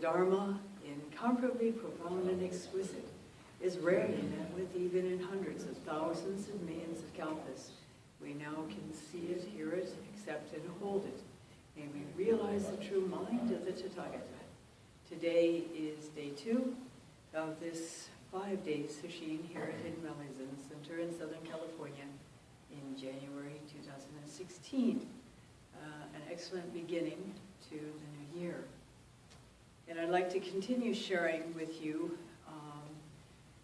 Dharma, incomparably profound and exquisite, is rarely met with even in hundreds of thousands and millions of kalpas. We now can see it, hear it, accept it, and hold it. May we realize the true mind of the Tathagata. Today is day 2 of this 5-day Sesshin here at Hidden Valley Zen Center in Southern California in January 2016. An excellent beginning to the new year. And I'd like to continue sharing with you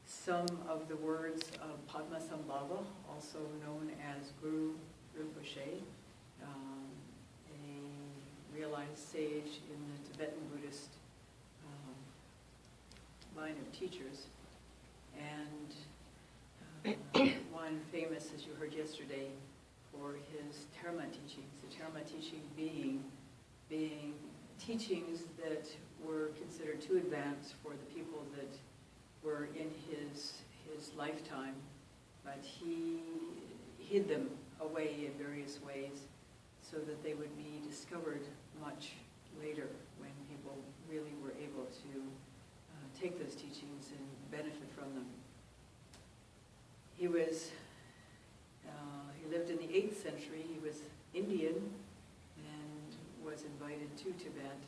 some of the words of Padmasambhava, also known as Guru Rinpoche, a realized sage in the Tibetan Buddhist line of teachers, and one famous, as you heard yesterday, for his terma teachings. The terma teaching being teachings that were considered too advanced for the people that were in his lifetime, but he hid them away in various ways so that they would be discovered much later when people really were able to take those teachings and benefit from them. He lived in the 8th century. He was Indian and was invited to Tibet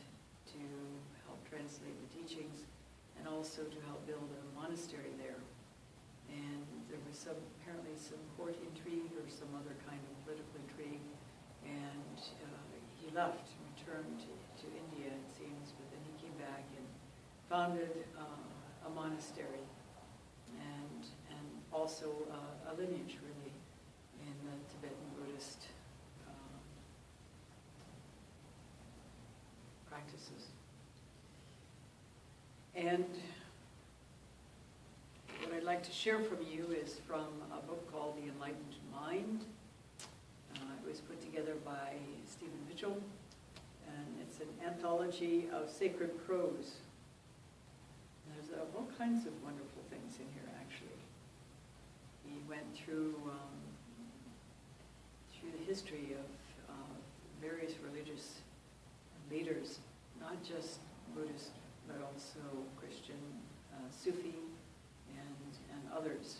to help translate the teachings and also to help build a monastery there. And there was apparently some court intrigue or some other kind of political intrigue, and he left, returned to India, it seems, but then he came back and founded a monastery and also a lineage, really, in the Tibetan Buddhist practices. And what I'd like to share from you is from a book called The Enlightened Mind. It was put together by Stephen Mitchell, and it's an anthology of sacred prose. There's all kinds of wonderful things in here, actually. He went through the history of various religious leaders, not just Buddhist, but also Christian, Sufi, and others,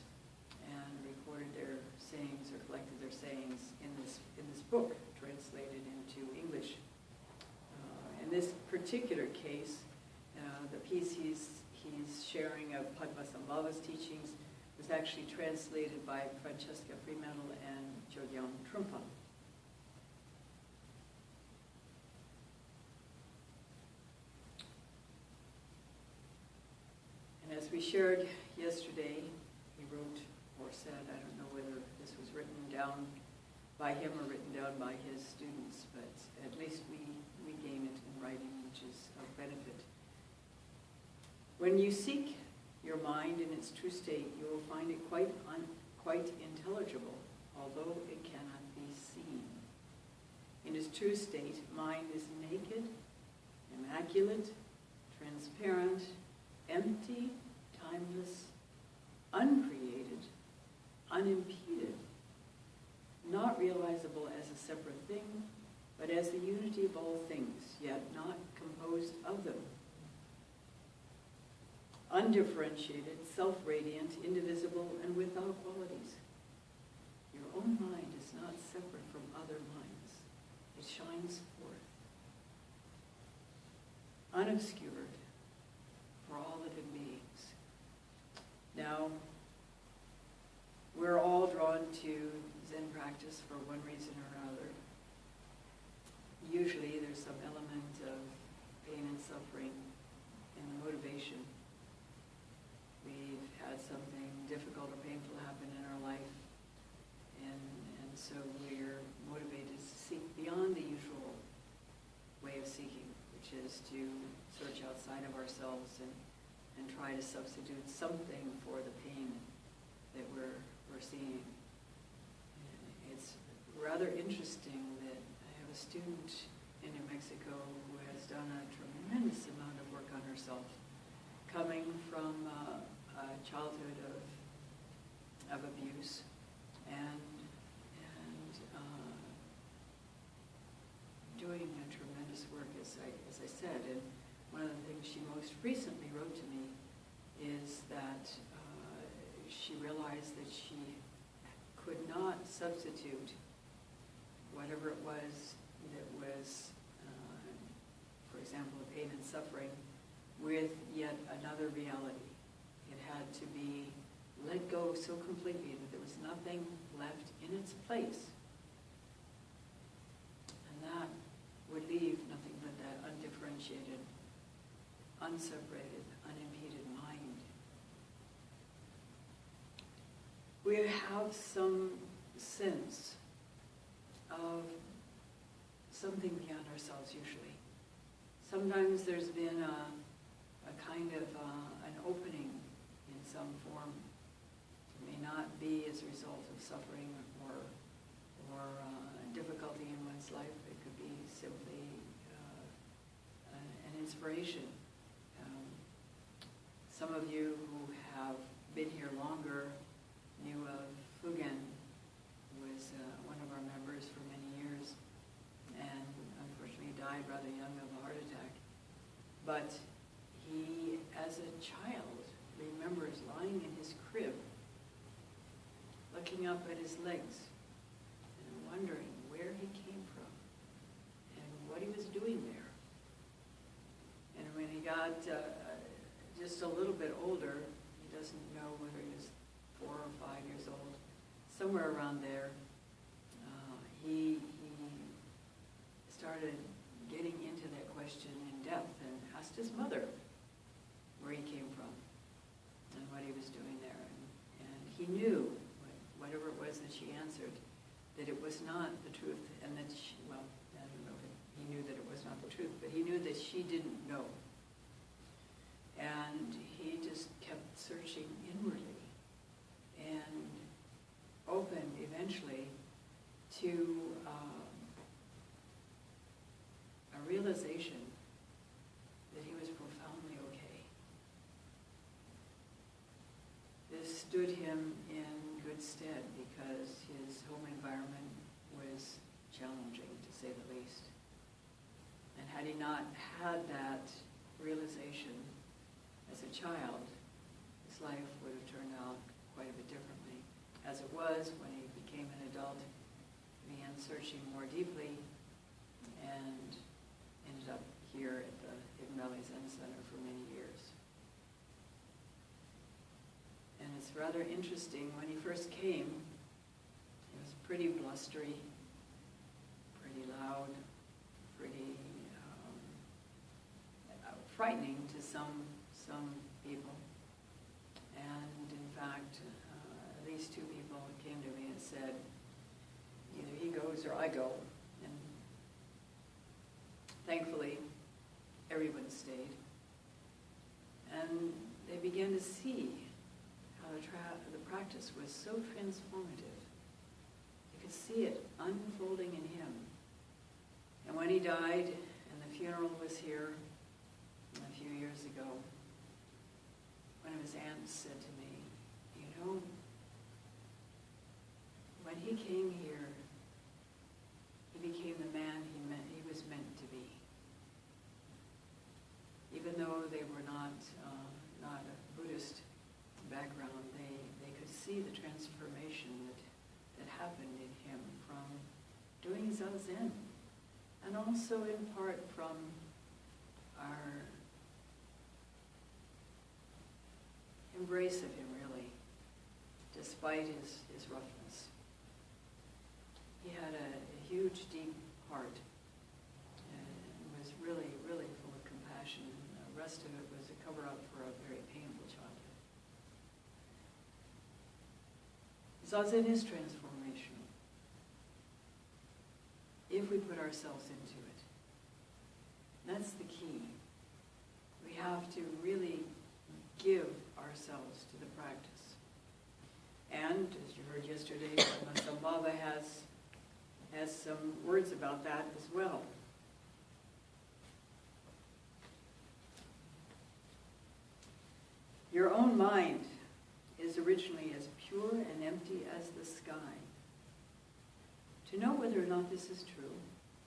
and recorded their sayings or collected their sayings in this book, translated into English. In this particular case, the piece he's sharing of Padmasambhava's teachings was actually translated by Francesca Fremantle and Jodhyam Trungpa. And as we shared yesterday, he wrote or said, I don't know whether this was written down by him or written down by his students, but at least we gain it in writing, which is of benefit. When you seek your mind in its true state, you will find it quite intelligible, although it cannot be seen. In its true state, mind is naked, immaculate, transparent, empty, timeless, uncreated, unimpeded, not realizable as a separate thing, but as the unity of all things, yet not composed of them. Undifferentiated, self-radiant, indivisible, and without qualities. Your own mind is not separate from other minds. It shines forth, unobscured, for all living beings. Now, we're all drawn to Zen practice for one reason or another. Usually there's some element of pain and suffering in the motivation. We've had something difficult or painful happen in our life, and so we're motivated to seek beyond the usual way of seeking, which is to search outside of ourselves and try to substitute something for the pain that we're seeing. It's rather interesting that I have a student in New Mexico who has done a tremendous amount of work on herself, coming from a childhood of abuse and doing a tremendous work, as I said. And one of the things she recently wrote to me is that she realized that she could not substitute whatever it was that was, for example, pain and suffering, with yet another reality. It had to be let go so completely that there was nothing left in its place. And that would leave nothing but that undifferentiated, unseparated, unimpeded mind. We have some sense of something beyond ourselves usually. Sometimes there's been a kind of an opening in some form. It may not be as a result of suffering or difficulty in one's life. It could be simply an inspiration. Some of you who have been here longer knew of Fugen, who was one of our members for many years, and unfortunately died rather young of a heart attack. But he, as a child, remembers lying in his crib, looking up at his legs, and wondering where he came from and what he was doing there. And when he got just a little bit older, he doesn't know whether he was 4 or 5 years old, somewhere around there, he started getting into that question in depth and asked his mother where he came from and what he was doing there. And he knew, whatever it was that she answered, that it was not the truth, and that she, well, I don't know if he knew that it was not the truth, but he knew that she didn't know. And he just kept searching inwardly and opened eventually to a realization that he was profoundly okay. This stood him in good stead because his home environment was challenging, to say the least. And had he not had that realization as a child, his life would have turned out quite a bit differently. As it was, when he became an adult, he began searching more deeply and ended up here at the Hidden Valley Zen Center for many years. And it's rather interesting, when he first came, he was pretty blustery, pretty loud, pretty frightening to some people. And in fact, at least 2 people came to me and said, either he goes or I go. And thankfully, everyone stayed. And they began to see how the practice was so transformative. You could see it unfolding in him. And when he died, and the funeral was here a few years ago, one of his aunts said to me, you know, when he came here, he became the man he was meant to be. Even though they were not a Buddhist background, they could see the transformation that happened in him from doing Zazen, and also in part from our embrace of him, really, despite his roughness. He had a huge, deep heart, and was really, really full of compassion. And the rest of it was a cover-up for a very painful childhood. Zazen is transformational if we put ourselves into it. That's the key. We have to really give ourselves to the practice. And, as you heard yesterday, Padmasambhava has some words about that as well. Your own mind is originally as pure and empty as the sky. To know whether or not this is true,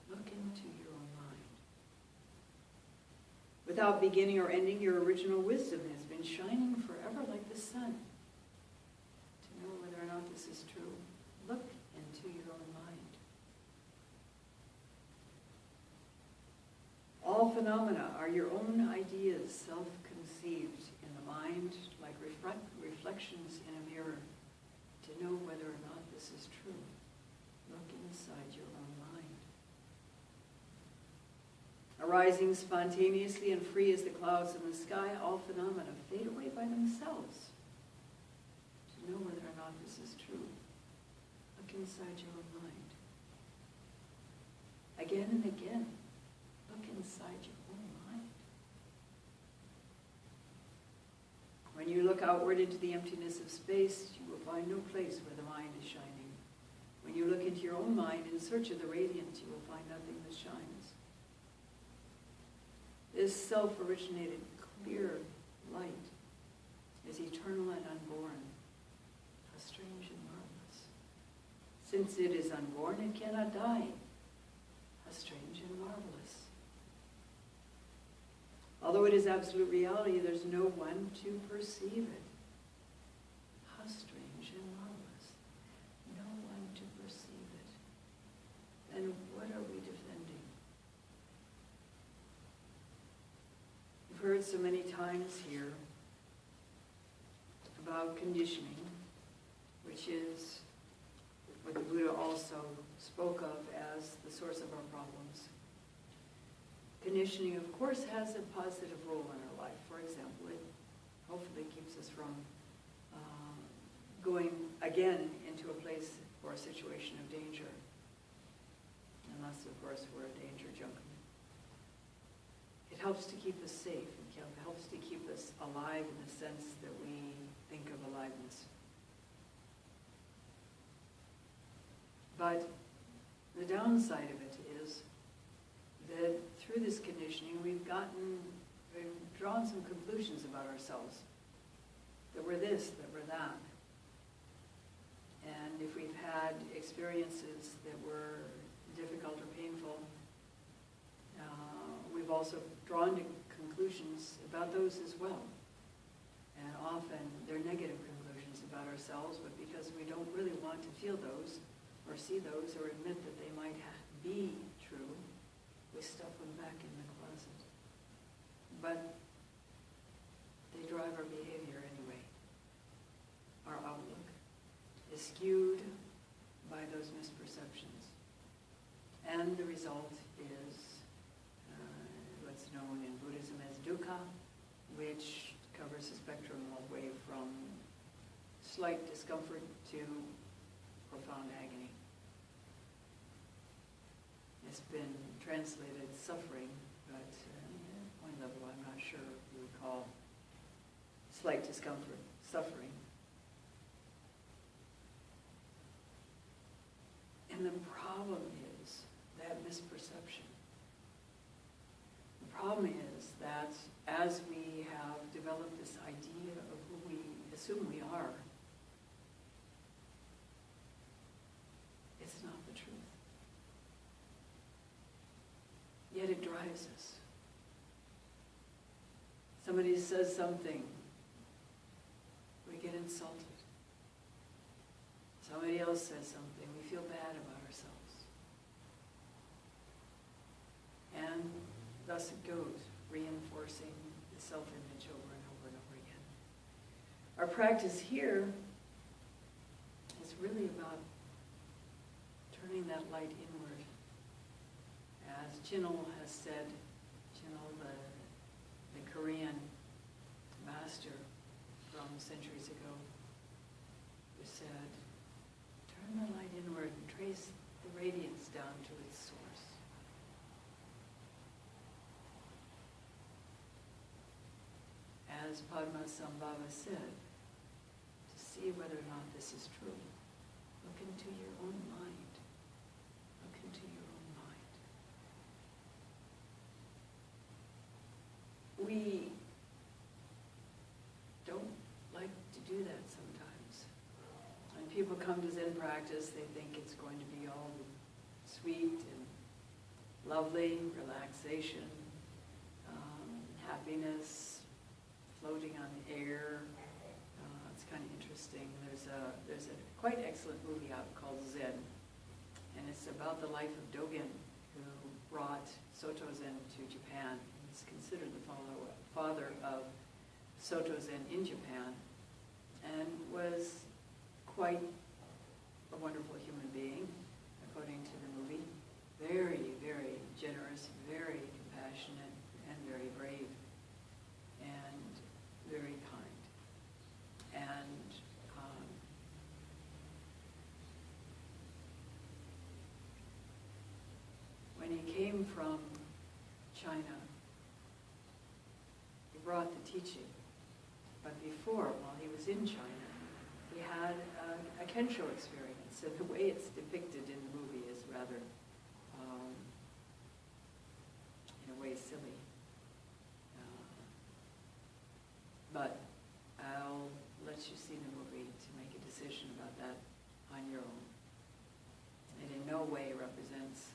look into your own mind. Without beginning or ending, your original wisdom has been shining forever like the sun. To know whether or not this is true, look into your own mind. All phenomena are your own ideas, self-conceived in the mind, like reflections in a mirror. To know whether or not this is true, look inside your own mind. Arising spontaneously and free as the clouds in the sky, all phenomena fade away by themselves. To know whether or not this is true, look inside your own mind. Again and again, look inside your own mind. When you look outward into the emptiness of space, you will find no place where the mind is shining. When you look into your own mind in search of the radiance, you will find nothing that shines. This self-originated, clear light is eternal and unborn. How strange and marvelous. Since it is unborn, it cannot die. How strange and marvelous. Although it is absolute reality, there's no one to perceive it. How strange and marvelous. No one to perceive it. Then what are we defending? We've heard so many times here about conditioning, which is what the Buddha also spoke of as the source of our problems. Conditioning, of course, has a positive role in our life. For example, it hopefully keeps us from going again into a place or a situation of danger. Unless, of course, we're a danger junkie. It helps to keep us safe. It helps to keep us alive in the sense that we think of aliveness. But the downside of it is that through this conditioning, we've drawn some conclusions about ourselves. That we're this, that we're that. And if we've had experiences that were difficult or painful, we've also drawn conclusions about those as well. And often they're negative conclusions about ourselves, but because we don't really want to feel those, or see those, or admit that they might be true, we stuff them back in the closet. But they drive our behavior anyway. Our outlook is skewed by those misperceptions. And the result is what's known in Buddhism as dukkha, which covers a spectrum all the way from slight discomfort to profound agony. It's been translated suffering, but at one level I'm not sure you would call slight discomfort suffering. And the problem is that misperception. The problem is that as we have developed this idea of who we assume we are, it's not the truth. Yet it drives us. Somebody says something, we get insulted. Somebody else says something, we feel bad about ourselves. And thus it goes, reinforcing the self-image over and over and over again. Our practice here is really about turning that light inward. As Chinul has said, Chinul, the Korean master from centuries ago, who said, turn the light inward and trace the radiance down to its source. As Padmasambhava said, to see whether or not this is true, look into your own mind. Look into your own mind. We don't like to do that sometimes. When people come to Zen practice, they think it's going to be all sweet and lovely, relaxation, happiness, floating on the air. It's kind of interesting. There's a quite excellent movie out called Zen, and it's about the life of Dogen, who brought Soto Zen to Japan. He's considered the father of Soto Zen in Japan, and was quite a wonderful human being, according to the movie. Very, very generous, very compassionate, and very brave, and very kind. And when he came from China, he brought the teaching. But before, while he was in China, he had a Kensho experience. And the way it's depicted in the movie is rather, in a way, silly. But I'll let you see the movie to make a decision about that on your own. It in no way represents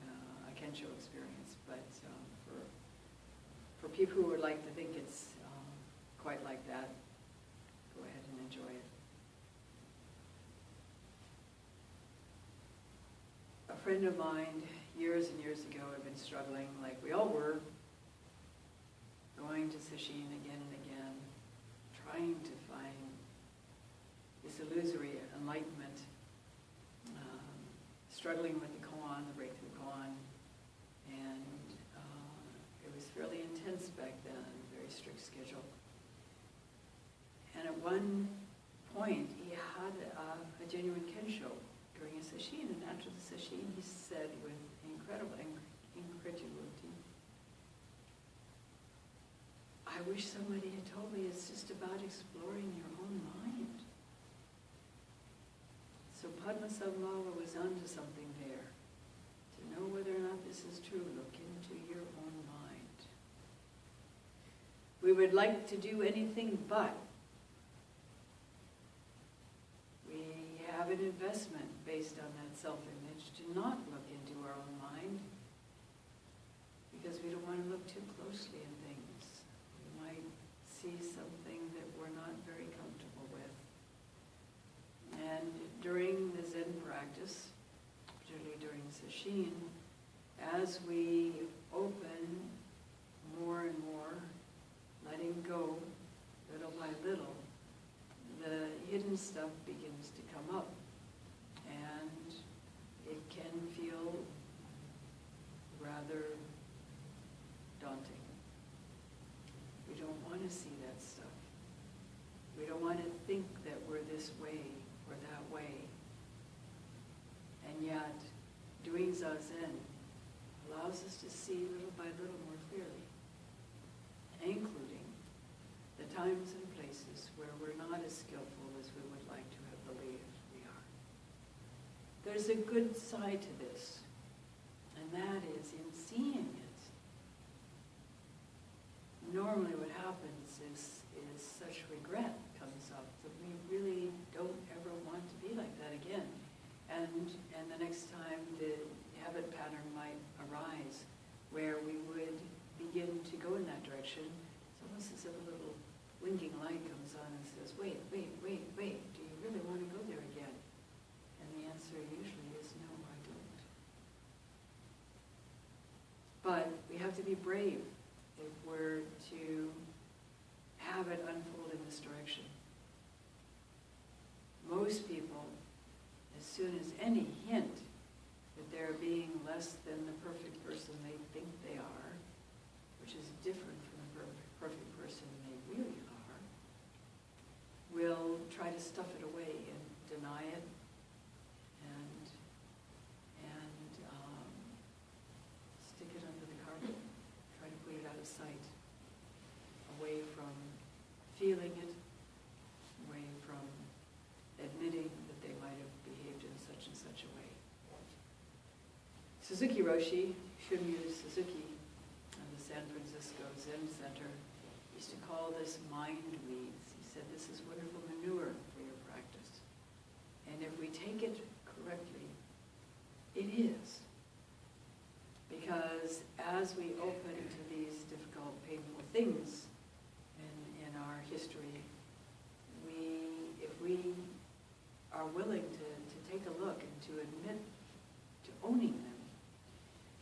a Kensho experience, but for people who would like to think it's quite like that, go ahead and enjoy it. A friend of mine, years and years ago, had been struggling, like we all were, going to sesshin again and again, trying to find this illusory enlightenment, struggling with the koan, the breakthrough koan, and it was fairly intense back then, very strict schedule. And at one point, he had a genuine Kensho during a sesshin, and after the sesshin, he said with incredible incredulity, I wish somebody had told me it's just about exploring your own mind. So Padmasambhava was onto something there. To know whether or not this is true, look into your own mind. We would like to do anything but. We have an investment based on that self-image to not look into our own mind, because we don't want to look too closely at things. We might see something that we're not very comfortable with. And during the Zen practice, particularly during sesshin, as we open more and more, letting go little by little, the hidden stuff begins to come up, and it can feel rather daunting. We don't want to see that stuff. We don't want to think that we're this way or that way. And yet, doing Zazen allows us to see little by little more clearly, including the times and places where we're not as skillful as we would like to have believed we are. There's a good side to this, and that is in seeing it. Normally what happens is such regret comes up that we really don't ever want to be like that again. And the next time the habit pattern might arise where we would begin to go in that direction, it's almost as if a little blinking light comes on and says, wait, do you really want to go there again? And the answer usually is no, I don't. But we have to be brave if we're to have it unfold in this direction. Most people, as soon as any hint that they're being less than the perfect person they think they are, which is different from the perfect person they really are, will try to stuff it away and deny it and stick it under the carpet, try to put it out of sight, away from feeling it, away from admitting that they might have behaved in such and such a way. Suzuki-roshi, Shunryu Suzuki, of the San Francisco Zen Center, used to call this mind weeds. He said, this is wonderful manure for your practice. And if we take it correctly, it is. Because as we open to these difficult, painful are willing to take a look and to admit to owning them,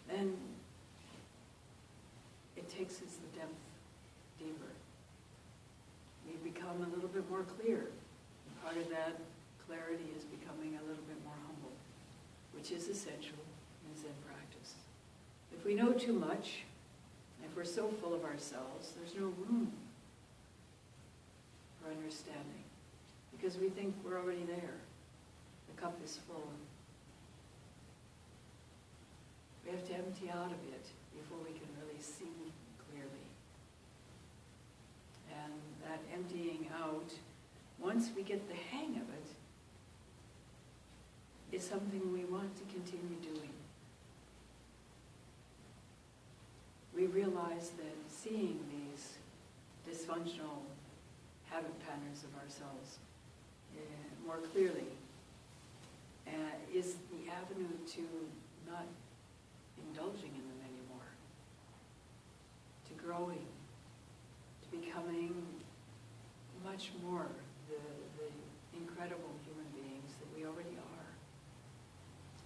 then it takes us the depth deeper. We become a little bit more clear. And part of that clarity is becoming a little bit more humble, which is essential in Zen practice. If we know too much, if we're so full of ourselves, there's no room for understanding, because we think we're already there. The cup is full. We have to empty out a bit before we can really see clearly. And that emptying out, once we get the hang of it, is something we want to continue doing. We realize that seeing these dysfunctional habit patterns of ourselves more clearly is the avenue to not indulging in them anymore, to growing, to becoming much more the incredible human beings that we already are,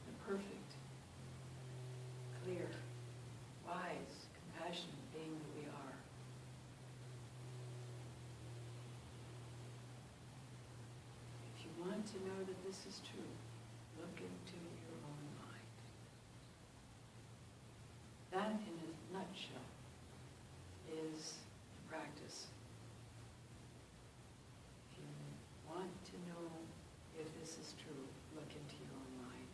the perfect, clear, wise, compassionate being that we are. If you want to know that this is true, look into your own mind. That, in a nutshell, is the practice. If you want to know if this is true, look into your own mind.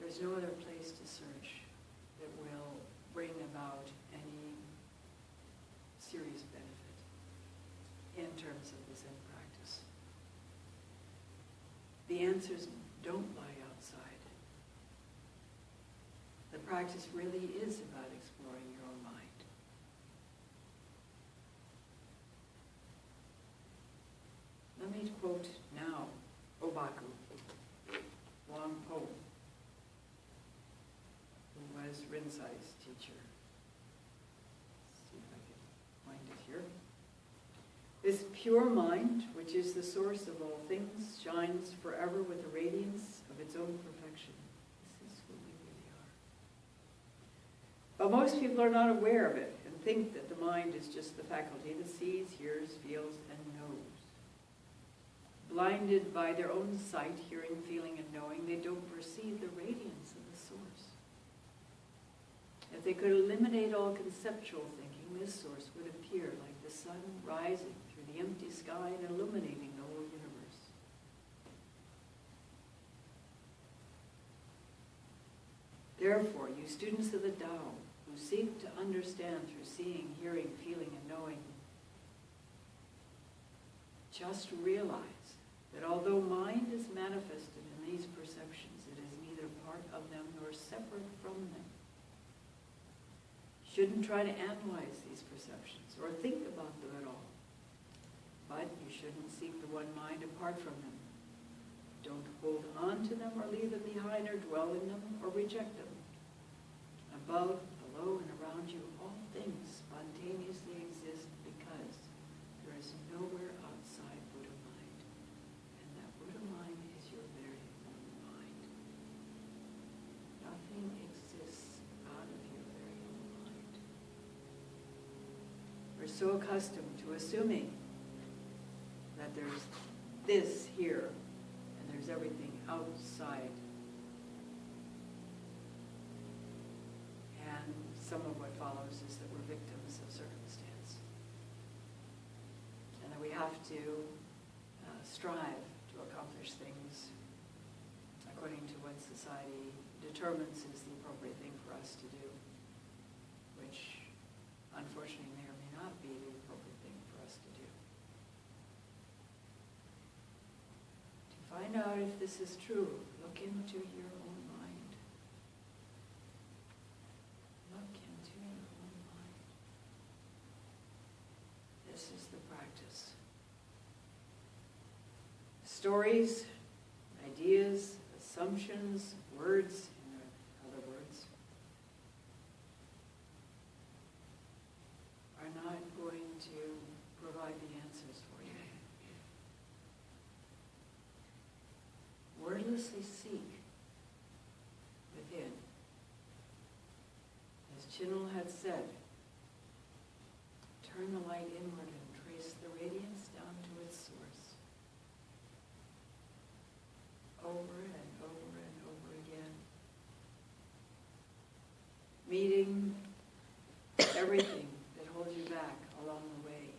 There's no other place to search that will bring about any serious benefit in terms of the Zen practice. The answers don't lie outside. The practice really is about exploring your own mind. Let me quote now Obaku, Wangpo, who was Rinzai's teacher. Let's see if I can find it here. This pure mind, which is the source of all things, shines forever with the radiance of its own perfection. This is who we really are. But most people are not aware of it and think that the mind is just the faculty that sees, hears, feels, and knows. Blinded by their own sight, hearing, feeling, and knowing, they don't perceive the radiance of the source. If they could eliminate all conceptual thinking, this source would appear like the sun rising through the empty sky and illuminating the whole universe. Therefore, you students of the Tao, who seek to understand through seeing, hearing, feeling, and knowing, just realize that although mind is manifested in these perceptions, it is neither part of them nor separate from them. You shouldn't try to analyze these perceptions or think about them at all. But you shouldn't seek the one mind apart from them. Don't hold on to them or leave them behind or dwell in them or reject them. Above, below, and around you, all things spontaneously exist because there is nowhere outside Buddha mind. And that Buddha mind is your very own mind. Nothing exists out of your very own mind. We're so accustomed to assuming that there's this here and there's everything outside. And some of what follows is that we're victims of circumstance. And that we have to strive to accomplish things according to what society determines is the appropriate thing for us to do, which unfortunately may or may not be the appropriate thing for us to do. To find out if this is true, look into your own mind. Look into your own mind. This is the practice. Stories, ideas, assumptions, words, in other words, are not going to provide the answers for you. wordlessly seek within. As Chinul had said, turn the light inward and trace the radiance down to its source. Over and over and over again. Meeting everything that holds you back along the way.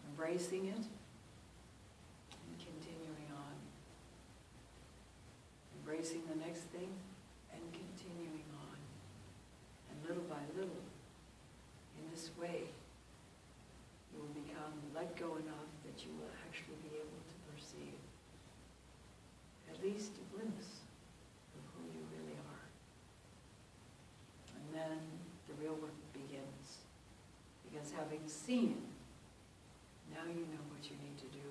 Embracing it and continuing on. Embracing the next thing and continuing on. And little by little, in this way, you will become let go enough that you will actually be able to perceive at least a glimpse of who you really are. And then the real work begins. Because having seen, now you know what you need to do.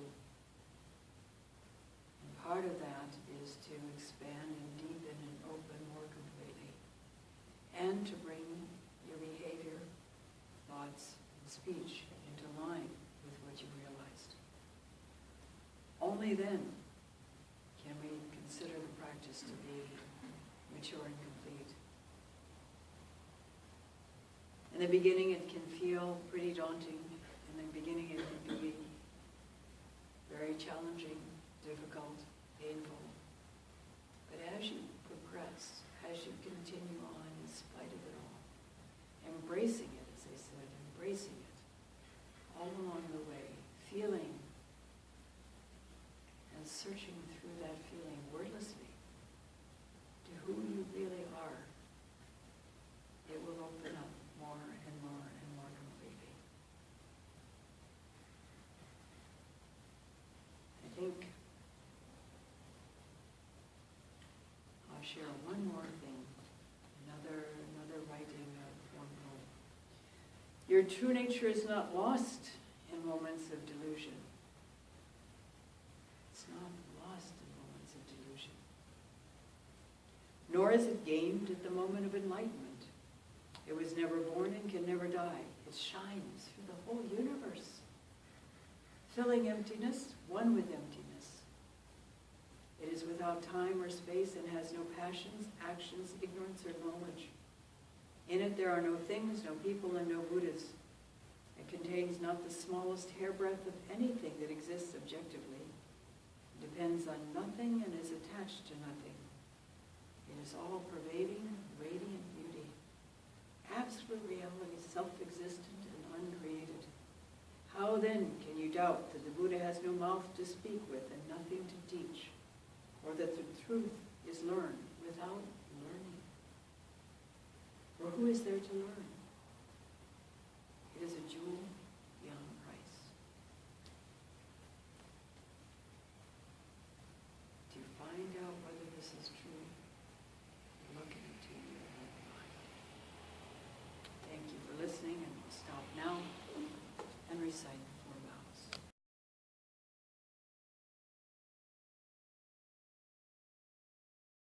And part of that is to expand and deepen and open more completely. And to bring your behavior, thoughts, and speech into line with what you realized. Only then can we consider the practice to be mature and complete. In the beginning it can feel pretty daunting. In the beginning it can be very challenging, difficult, painful. But as you progress, as you continue on in spite of it all, embracing it, as I said, embracing it, all along the way, feeling and searching through that feeling wordlessly to who you really are, it will open up more and more and more completely. I think I'll share one more thing, another writing of one poem. Your true nature is not lost in moments of delusion. It's not lost in moments of delusion. Nor is it gained at the moment of enlightenment. It was never born and can never die. It shines through the whole universe, filling emptiness, one with emptiness. It is without time or space and has no passions, actions, ignorance, or knowledge. In it there are no things, no people, and no Buddhas. It contains not the smallest hairbreadth of anything that exists objectively. It depends on nothing and is attached to nothing. It is all-pervading, radiant beauty. Absolute reality, self-existent and uncreated. How then can you doubt that the Buddha has no mouth to speak with and nothing to teach, or that the truth is learned without learning? For who is there to learn?